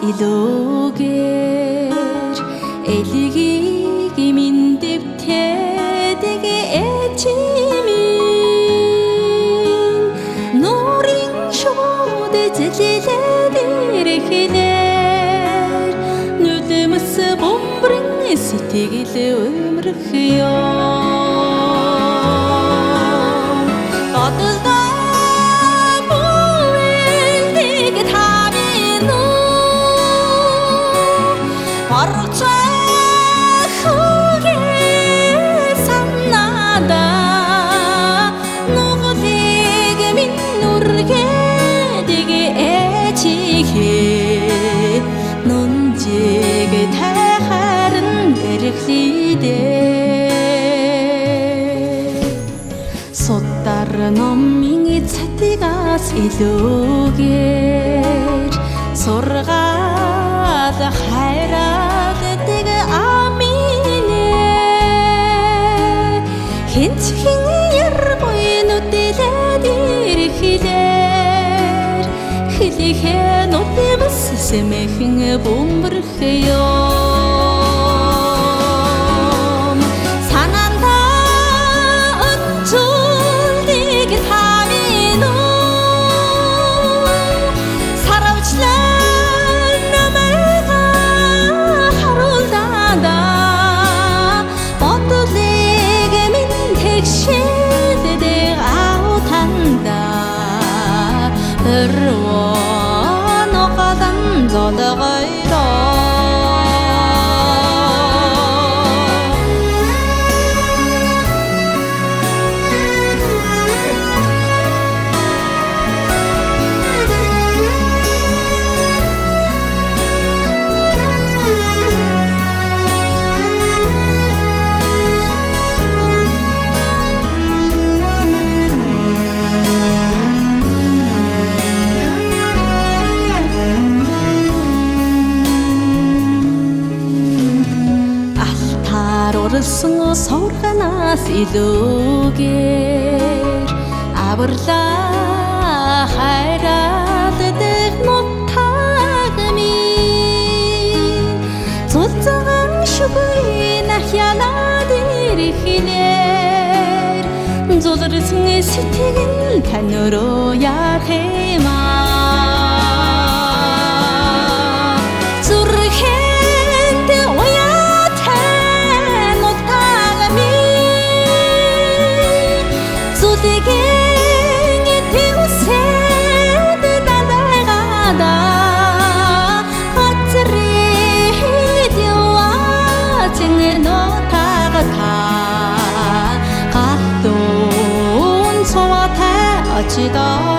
илүүгээр элгийг минь дэвтээдэг эчимин нуурын шууд зэлэлээд ирэхлээр нүдэмс бомбрын сэтгэл өмрөх ёо одолдоо бүэлдэг тамин орцоо хүүгээ саннада нүглийг минь нүргээдэг эчихээ нунжиг тайхарын дэрхлидээ судар номын цатигаас илүүгээр сургаад хайраадаг аминэ хинцхэн яргүй нүдэлээд ирэхлээр хэлихээ нүдэмс сэмэхэн бөмбөрх ёо 너가단 너다가이라 орсон сорганаас илүүгээр аварлаа хайраадаг нутагми цуцган шүгүй нахянаад ирэхлээр зулрсэн сэтгэл тань руу яахэмаа 지다